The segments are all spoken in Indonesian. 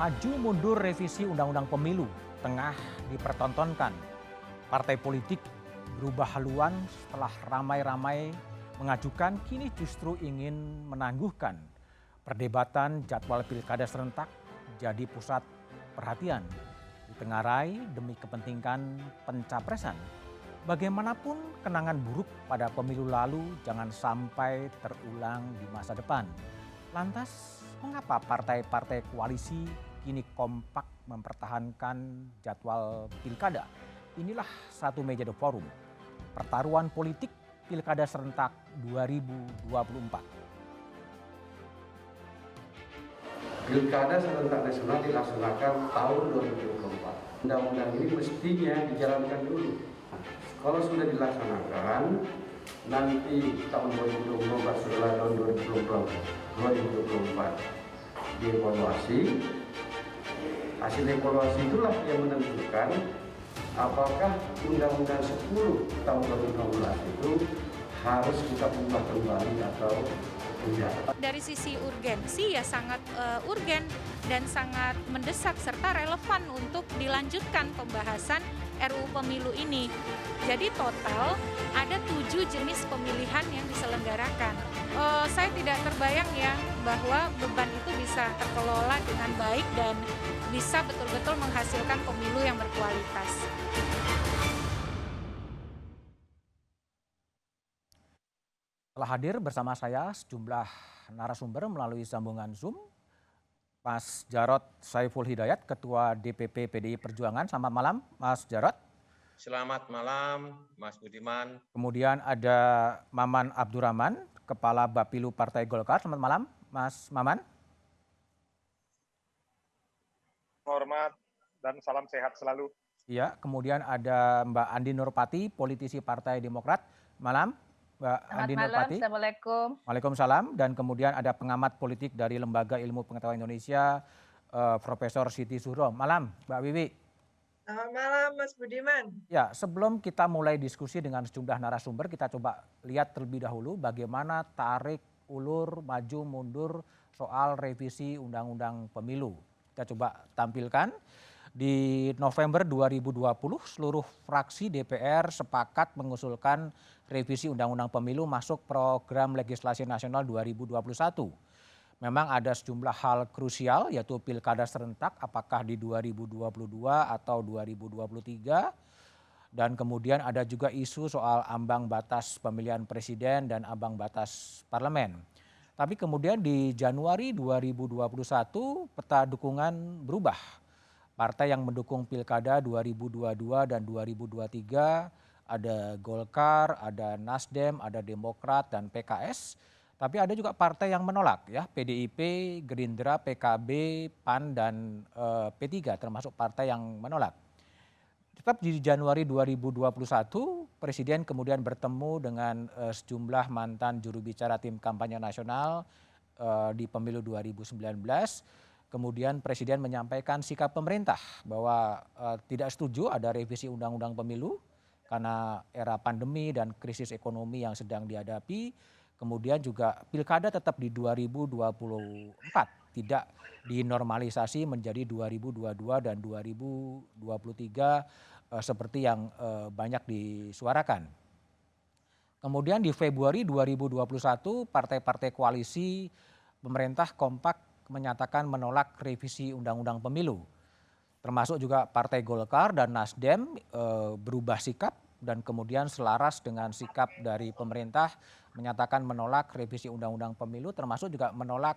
Maju mundur revisi Undang-Undang Pemilu tengah dipertontonkan. Partai politik berubah haluan setelah ramai-ramai mengajukan kini justru ingin menangguhkan. Perdebatan jadwal pilkada serentak jadi pusat perhatian. Ditengarai demi kepentingan pencapresan. Bagaimanapun kenangan buruk pada pemilu lalu jangan sampai terulang di masa depan. Lantas, mengapa partai-partai koalisi kini kompak mempertahankan jadwal pilkada? Inilah satu meja The Forum, pertaruhan politik pilkada serentak 2024. Pilkada serentak nasional dilaksanakan tahun 2024. Undang-undang ini mestinya dijalankan dulu. Kalau sudah dilaksanakan, nanti tahun 2024 setelah tahun 2024 dievaluasi. Hasil evaluasi itulah yang menentukan apakah Undang-Undang 10 tahun 2016 itu harus kita ubah kembali atau tidak. Dari sisi urgensi ya sangat urgen dan sangat mendesak serta relevan untuk dilanjutkan pembahasan RUU Pemilu ini. Jadi total ada 7 jenis pemilihan yang diselenggarakan. Saya tidak terbayang ya bahwa beban itu bisa terkelola dengan baik dan bisa betul-betul menghasilkan pemilu yang berkualitas. Telah hadir bersama saya sejumlah narasumber melalui sambungan Zoom. Mas Jarod Saiful Hidayat, Ketua DPP PDI Perjuangan. Selamat malam, Mas Jarod. Selamat malam, Mas Budiman. Kemudian ada Maman Abdurrahman, Kepala Bapilu Partai Golkar. Selamat malam, Mas Maman. Hormat dan salam sehat selalu. Iya, kemudian ada Mbak Andi Nurpati, politisi Partai Demokrat. Malam, Mbak Andi Selamat malam, Nurpati. Assalamualaikum. Waalaikumsalam. Dan kemudian ada pengamat politik dari Lembaga Ilmu Pengetahuan Indonesia, Profesor Siti Zuhro. Malam, Mbak Wiwi. Selamat malam, Mas Budiman. Ya, sebelum kita mulai diskusi dengan sejumlah narasumber, kita coba lihat terlebih dahulu bagaimana tarik ulur, maju, mundur soal revisi Undang-Undang Pemilu. Kita coba tampilkan. Di November 2020, seluruh fraksi DPR sepakat mengusulkan revisi Undang-Undang Pemilu masuk program legislasi nasional 2021. Memang ada sejumlah hal krusial yaitu pilkada serentak apakah di 2022 atau 2023. Dan kemudian ada juga isu soal ambang batas pemilihan presiden dan ambang batas parlemen. Tapi kemudian di Januari 2021 peta dukungan berubah. Partai yang mendukung pilkada 2022 dan 2023 ada Golkar, ada Nasdem, ada Demokrat dan PKS. Tapi ada juga partai yang menolak ya, PDIP, Gerindra, PKB, PAN dan P3 termasuk partai yang menolak. Tetap di Januari 2021 Presiden kemudian bertemu dengan sejumlah mantan juru bicara tim kampanye nasional di pemilu 2019. Kemudian Presiden menyampaikan sikap pemerintah bahwa tidak setuju ada revisi Undang-Undang Pemilu karena era pandemi dan krisis ekonomi yang sedang dihadapi. Kemudian juga pilkada tetap di 2024, tidak dinormalisasi menjadi 2022 dan 2023 seperti yang banyak disuarakan. Kemudian di Februari 2021 partai-partai koalisi pemerintah kompak menyatakan menolak revisi Undang-Undang Pemilu. Termasuk juga Partai Golkar dan Nasdem berubah sikap dan kemudian selaras dengan sikap dari pemerintah menyatakan menolak revisi Undang-Undang Pemilu termasuk juga menolak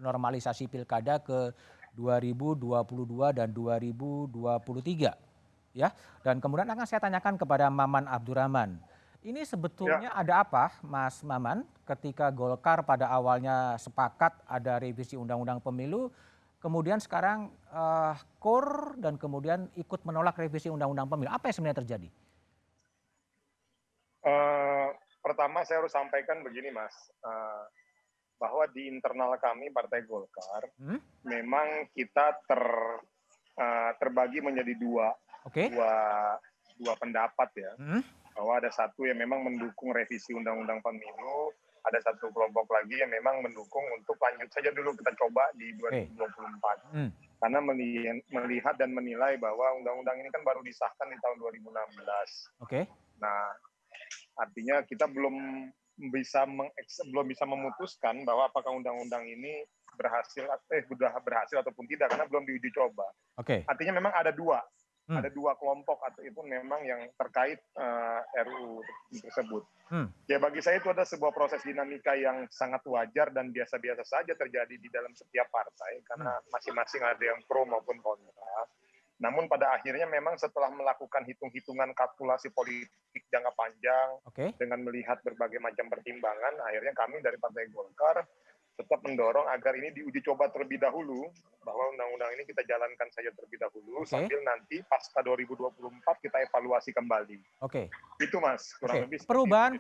normalisasi pilkada ke 2022 dan 2023. Ya, dan kemudian akan saya tanyakan kepada Maman Abdurrahman. Ini sebetulnya ada apa, Mas Maman, ketika Golkar pada awalnya sepakat ada revisi Undang-Undang Pemilu, kemudian sekarang KUR dan kemudian ikut menolak revisi Undang-Undang Pemilu. Apa yang sebenarnya terjadi? Pertama saya harus sampaikan begini Mas, bahwa di internal kami Partai Golkar memang kita terbagi menjadi dua pendapat ya. Bahwa ada satu yang memang mendukung revisi Undang-Undang Pemilu, ada satu kelompok lagi yang memang mendukung untuk lanjut saja dulu kita coba di 2024. Karena melihat dan menilai bahwa undang-undang ini kan baru disahkan di tahun 2016. Nah, artinya kita belum bisa memutuskan bahwa apakah undang-undang ini sudah berhasil ataupun tidak karena belum diuji coba. Artinya memang ada dua kelompok atau itu memang yang terkait RUU tersebut. Ya bagi saya itu ada sebuah proses dinamika yang sangat wajar dan biasa-biasa saja terjadi di dalam setiap partai karena masing-masing ada yang pro maupun kontra. Namun pada akhirnya memang setelah melakukan hitung-hitungan kalkulasi politik jangka panjang dengan melihat berbagai macam pertimbangan, akhirnya kami dari Partai Golkar tetap mendorong agar ini diuji coba terlebih dahulu, bahwa undang-undang ini kita jalankan saja terlebih dahulu, sambil nanti pasca 2024 kita evaluasi kembali. Itu Mas, kurang lebih.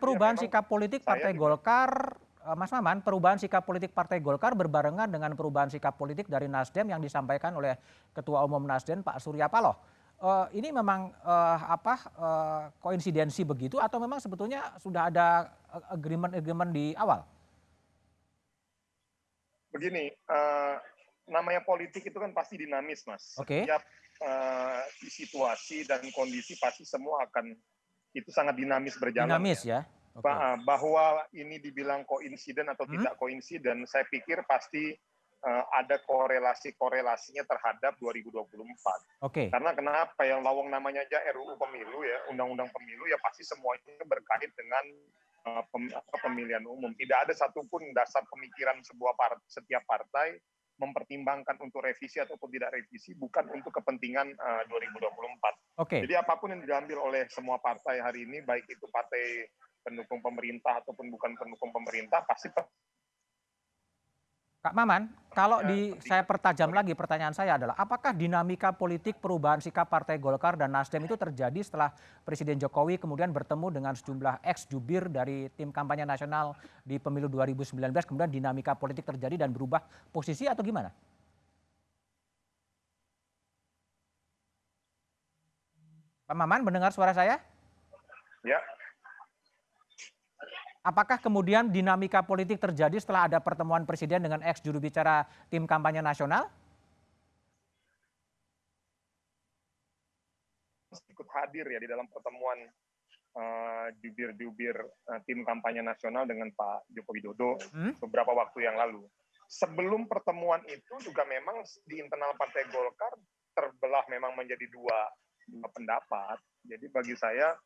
Perubahan sikap politik Partai Golkar, Mas Maman, perubahan sikap politik Partai Golkar berbarengan dengan perubahan sikap politik dari Nasdem yang disampaikan oleh Ketua Umum Nasdem Pak Surya Paloh. Ini memang koinsidensi begitu atau memang sebetulnya sudah ada agreement di awal? Begini, namanya politik itu kan pasti dinamis, Mas. Setiap situasi dan kondisi pasti semua akan itu sangat dinamis berjalan. Dinamis ya. Bahwa ini dibilang koinsiden atau tidak koinsiden, saya pikir pasti ada korelasinya terhadap 2024. Karena kenapa yang lawang namanya aja RUU Pemilu ya, Undang-Undang Pemilu ya pasti semuanya berkait dengan pemilihan umum. Tidak ada satupun dasar pemikiran setiap partai mempertimbangkan untuk revisi ataupun tidak revisi, bukan untuk kepentingan 2024. Jadi apapun yang diambil oleh semua partai hari ini, baik itu partai pendukung pemerintah ataupun bukan pendukung pemerintah, pasti. Kak Maman, kalau saya pertajam lagi pertanyaan saya adalah apakah dinamika politik perubahan sikap Partai Golkar dan Nasdem itu terjadi setelah Presiden Jokowi kemudian bertemu dengan sejumlah ex-jubir dari tim kampanye nasional di pemilu 2019, kemudian dinamika politik terjadi dan berubah posisi atau gimana? Pak Maman mendengar suara saya? Ya. Apakah kemudian dinamika politik terjadi setelah ada pertemuan Presiden dengan ex-juru bicara tim kampanye nasional? Ikut hadir ya di dalam pertemuan jubir-jubir tim kampanye nasional dengan Pak Joko Widodo beberapa waktu yang lalu. Sebelum pertemuan itu juga memang di internal Partai Golkar terbelah memang menjadi dua pendapat. Jadi bagi saya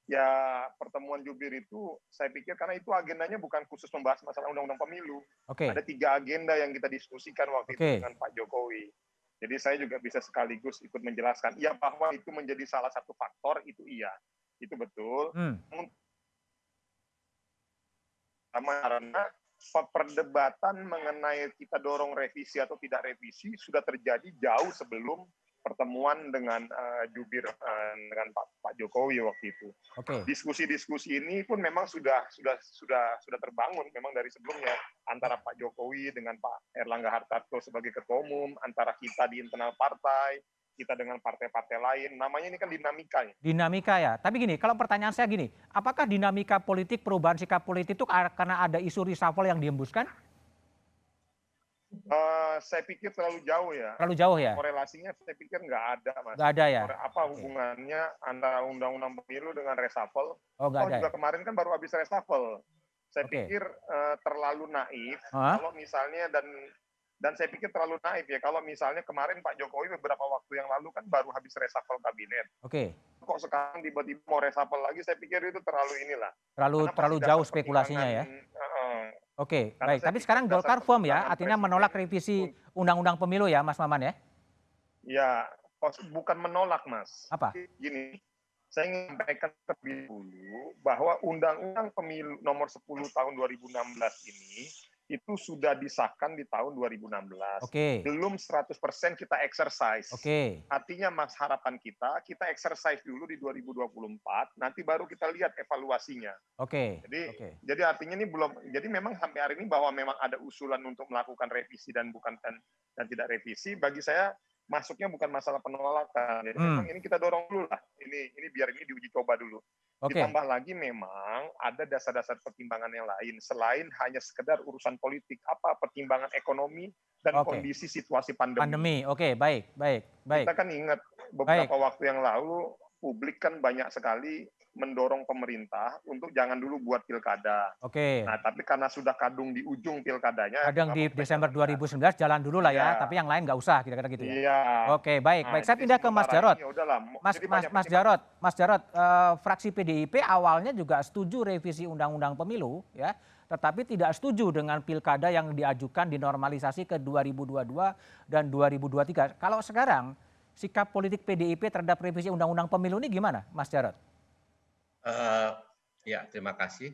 ya pertemuan jubir itu saya pikir karena itu agendanya bukan khusus membahas masalah undang-undang pemilu. Ada 3 agenda yang kita diskusikan waktu itu dengan Pak Jokowi. Jadi saya juga bisa sekaligus ikut menjelaskan. Ya bahwa itu menjadi salah satu faktor, itu iya. Itu betul. Karena perdebatan mengenai kita dorong revisi atau tidak revisi sudah terjadi jauh sebelum pertemuan dengan jubir dengan Pak Jokowi waktu itu. Diskusi-diskusi ini pun memang sudah terbangun memang dari sebelumnya antara Pak Jokowi dengan Pak Erlangga Hartarto sebagai ketua umum, antara kita di internal partai, kita dengan partai-partai lain. Namanya ini kan dinamika ya. Dinamika ya. Tapi gini, kalau pertanyaan saya gini, apakah dinamika politik, perubahan sikap politik itu karena ada isu reshuffle yang dihembuskan? Saya pikir terlalu jauh ya. Terlalu jauh ya? Korelasinya saya pikir nggak ada, Mas. Nggak ada ya? Apa hubungannya antara undang-undang pemilu dengan reshuffle? Nggak ada juga ya? kemarin kan baru habis reshuffle. Saya pikir terlalu naif kalau misalnya dan saya pikir terlalu naif ya kalau misalnya kemarin Pak Jokowi beberapa waktu yang lalu kan baru habis reshuffle kabinet. Kok sekarang tiba-tiba mau reshuffle lagi? Saya pikir itu terlalu inilah. Terlalu jauh spekulasinya ya? Baik. Tapi sekarang Golkar firm ya, artinya menolak revisi undang-undang pemilu ya, Mas Maman ya? Ya, bukan menolak, Mas. Apa? Gini, saya ingin sampaikan terlebih dulu bahwa Undang-Undang Pemilu nomor 10 tahun 2016 ini itu sudah disahkan di tahun 2016. Belum 100% kita exercise. Artinya Mas, harapan kita exercise dulu di 2024, nanti baru kita lihat evaluasinya. Jadi artinya ini belum, jadi memang sampai hari ini bahwa memang ada usulan untuk melakukan revisi dan tidak revisi, bagi saya masuknya bukan masalah penolakan. Jadi memang ini kita dorong dulu lah. Ini biar ini diuji coba dulu. Oke. Ditambah lagi memang ada dasar-dasar pertimbangan yang lain selain hanya sekedar urusan politik, apa pertimbangan ekonomi dan Oke. kondisi situasi pandemi. Pandemi, oke, baik. Kita kan ingat beberapa waktu yang lalu publik kan banyak sekali mendorong pemerintah untuk jangan dulu buat pilkada. Oke. Nah, tapi karena sudah kadung di ujung pilkadanya. Kadang di Desember 2019 jalan dulu lah ya, tapi yang lain nggak usah, kira-kira gitu ya. Iya. Oke, baik. Nah, Saya pindah ke Mas Jarod. Mas Jarod, fraksi PDIP awalnya juga setuju revisi Undang-Undang Pemilu, ya, tetapi tidak setuju dengan pilkada yang diajukan dinormalisasi ke 2022 dan 2023. Kalau sekarang sikap politik PDIP terhadap revisi Undang-Undang Pemilu ini gimana, Mas Jarod? Ya, terima kasih.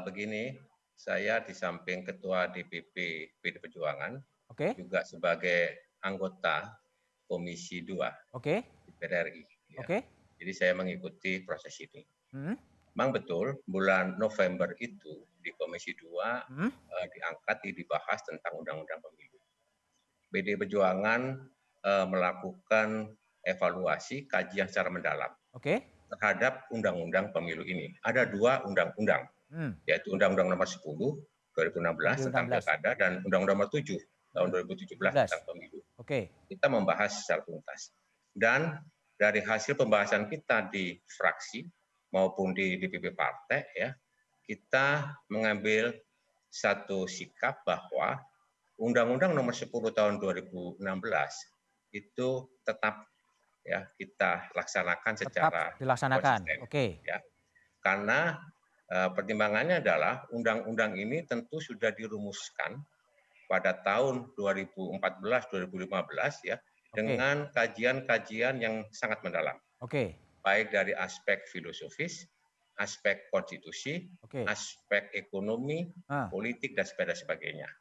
Begini, saya di samping Ketua DPP PD Perjuangan, juga sebagai anggota Komisi 2 DPR RI. Ya. Jadi saya mengikuti proses ini. Memang betul, bulan November itu di Komisi 2 diangkat, dibahas tentang Undang-Undang Pemilu. PD Perjuangan melakukan evaluasi, kajian secara mendalam terhadap Undang-Undang Pemilu ini. Ada 2 undang-undang, yaitu Undang-Undang Nomor 10 2016 tentang Pilkada dan Undang-Undang Nomor 7 tahun 2017 tentang Pemilu. Kita membahas secara tuntas. Dan dari hasil pembahasan kita di fraksi maupun di DPP partai, ya, kita mengambil satu sikap bahwa Undang-Undang Nomor 10 tahun 2016 itu tetap ya kita laksanakan secara dilaksanakan. Ya. Karena pertimbangannya adalah undang-undang ini tentu sudah dirumuskan pada tahun 2014-2015 ya dengan kajian-kajian yang sangat mendalam. Baik dari aspek filosofis, aspek konstitusi, aspek ekonomi, politik dan sebagainya.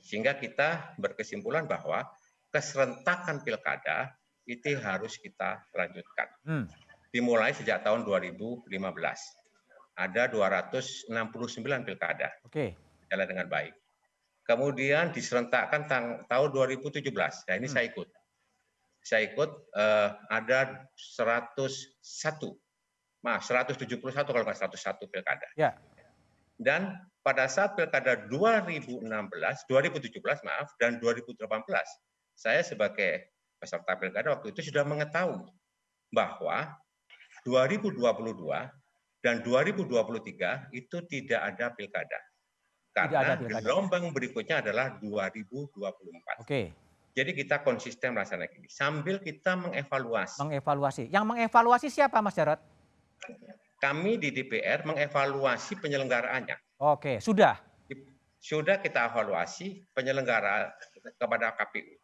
Sehingga kita berkesimpulan bahwa keserentakan pilkada itu harus kita lanjutkan. Dimulai sejak tahun 2015. Ada 269 pilkada. Jalan dengan baik. Kemudian diserentakkan tahun 2017. Nah, ini saya ikut. Ada 171 kalau nggak 101 pilkada. Dan pada saat pilkada 2017 dan 2018, saya sebagai peserta pilkada waktu itu sudah mengetahui bahwa 2022 dan 2023 itu tidak ada pilkada. Karena gelombang berikutnya adalah 2024. Jadi kita konsisten melaksanakan ini sambil kita mengevaluasi. Yang mengevaluasi siapa, Mas Jarod? Kami di DPR mengevaluasi penyelenggaraannya. Sudah. Sudah kita evaluasi penyelenggara kepada KPU.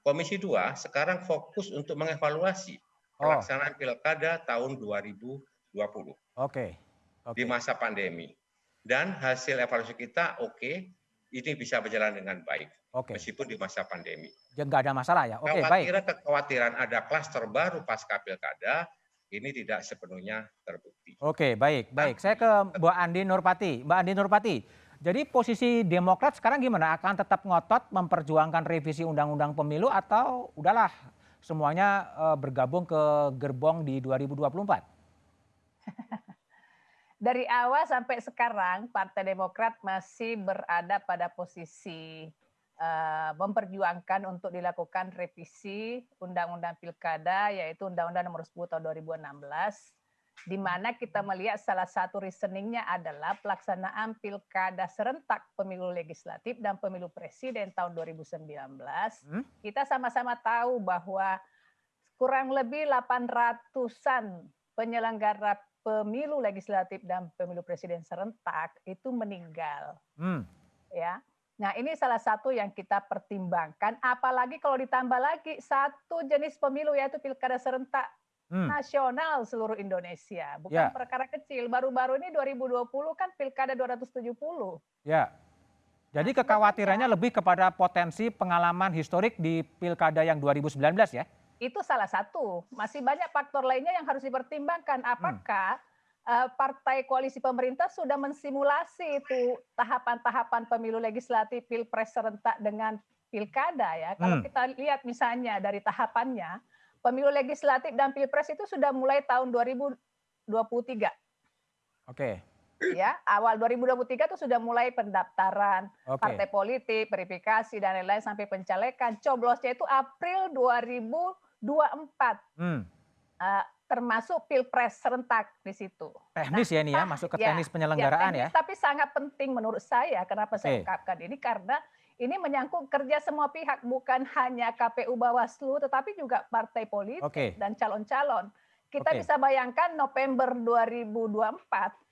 Komisi 2 sekarang fokus untuk mengevaluasi pelaksanaan pilkada tahun 2020 di masa pandemi. Dan hasil evaluasi kita ini bisa berjalan dengan baik meskipun di masa pandemi. Nggak ada masalah ya? Kekhawatiran ada klaster baru pasca pilkada ini tidak sepenuhnya terbukti. Baik. Saya ke Mbak Andi Nurpati. Mbak Andi Nurpati, jadi posisi Demokrat sekarang gimana? Akan tetap ngotot memperjuangkan revisi Undang-Undang Pemilu atau udahlah semuanya bergabung ke gerbong di 2024? Dari awal sampai sekarang Partai Demokrat masih berada pada posisi memperjuangkan untuk dilakukan revisi Undang-Undang Pilkada, yaitu Undang-Undang Nomor 10 tahun 2016. Di mana kita melihat salah satu reasoningnya adalah pelaksanaan pilkada serentak pemilu legislatif dan pemilu presiden tahun 2019. Kita sama-sama tahu bahwa kurang lebih 800-an penyelenggara pemilu legislatif dan pemilu presiden serentak itu meninggal. Ya. Nah, ini salah satu yang kita pertimbangkan, apalagi kalau ditambah lagi satu jenis pemilu yaitu pilkada serentak nasional seluruh Indonesia, bukan perkara kecil. Baru-baru ini 2020 kan pilkada 270. Ya. Jadi kekhawatirannya lebih kepada potensi pengalaman historik di pilkada yang 2019 ya? Itu salah satu. Masih banyak faktor lainnya yang harus dipertimbangkan. Apakah partai koalisi pemerintah sudah mensimulasi itu tahapan-tahapan pemilu legislatif, pilpres serentak dengan pilkada ya? Kalau kita lihat misalnya dari tahapannya, pemilu legislatif dan pilpres itu sudah mulai tahun 2017 2023. Oke. Ya, awal 2023 itu sudah mulai pendaftaran partai politik, verifikasi dan lain-lain sampai pencalekan. Coblosnya itu April 2024. Termasuk Pilpres serentak di situ. Teknis ya ini ya, masuk ke teknis penyelenggaraan ya. Tapi sangat penting menurut saya. Kenapa saya ungkapkan ini? Karena ini menyangkut kerja semua pihak, bukan hanya KPU Bawaslu, tetapi juga partai politik dan calon-calon. Kita bisa bayangkan November 2024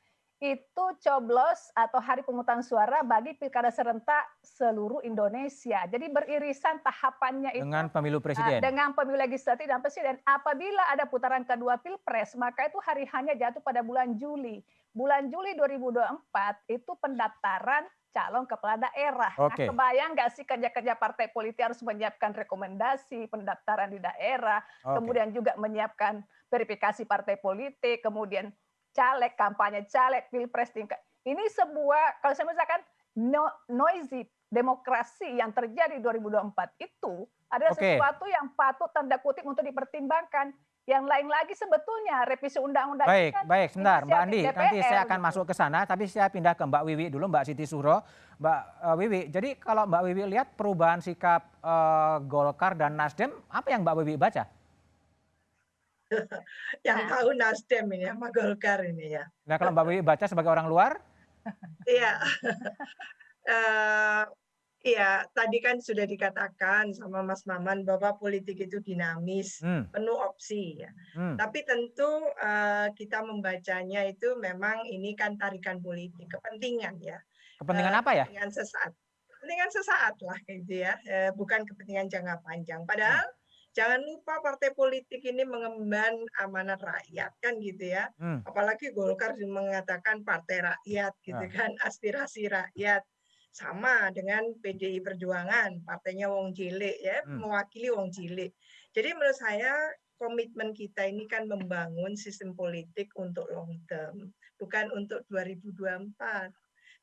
itu coblos atau hari pemungutan suara bagi pilkada serentak seluruh Indonesia. Jadi beririsan tahapannya itu dengan pemilu presiden. Dengan pemilu legislatif dan presiden. Apabila ada putaran kedua Pilpres, maka itu hari hanya jatuh pada bulan Juli. Bulan Juli 2024 itu pendaftaran calon kepala daerah. Nah, kebayang nggak sih kerja-kerja partai politik harus menyiapkan rekomendasi pendaftaran di daerah, kemudian juga menyiapkan verifikasi partai politik, kemudian caleg, kampanye caleg, pilpres tingkat. Ini sebuah, kalau saya misalkan noisy demokrasi yang terjadi 2024 itu adalah sesuatu yang patut tanda kutip untuk dipertimbangkan. Yang lain lagi sebetulnya revisi undang-undang. Baik, sebentar Mbak Andi, nanti saya akan masuk ke sana, tapi saya pindah ke Mbak Wiwi dulu, Mbak Siti Zuhro. Mbak Wiwi, jadi kalau Mbak Wiwi lihat perubahan sikap Golkar dan Nasdem, apa yang Mbak Wiwi baca? Yang tahu Nasdem ini sama Golkar ini ya. Nah kalau Mbak Wiwi baca sebagai orang luar? Iya. Iya, tadi kan sudah dikatakan sama Mas Maman bahwa politik itu dinamis, penuh opsi ya. Tapi tentu kita membacanya itu memang ini kan tarikan politik, kepentingan ya. Kepentingan apa ya? Kepentingan sesaat. Kepentingan sesaat lah gitu ya, bukan kepentingan jangka panjang. Padahal jangan lupa partai politik ini mengemban amanat rakyat kan gitu ya. Apalagi Golkar mengatakan partai rakyat gitu kan, aspirasi rakyat. Sama dengan PDI Perjuangan, partainya wong cilik ya, mewakili wong cilik. Jadi menurut saya komitmen kita ini kan membangun sistem politik untuk long term, bukan untuk 2024.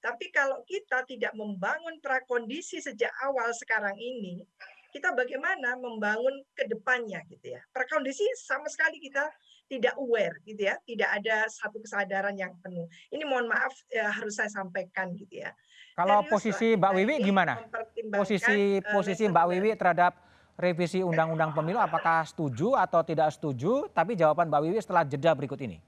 Tapi kalau kita tidak membangun prakondisi sejak awal sekarang ini, kita bagaimana membangun ke depannya gitu ya. Prakondisi sama sekali kita tidak aware gitu ya, tidak ada satu kesadaran yang penuh. Ini mohon maaf harus saya sampaikan gitu ya. Kalau posisi Mbak Wiwi gimana? Posisi Mbak Wiwi terhadap revisi Undang-Undang Pemilu apakah setuju atau tidak setuju? Tapi jawaban Mbak Wiwi setelah jeda berikut ini.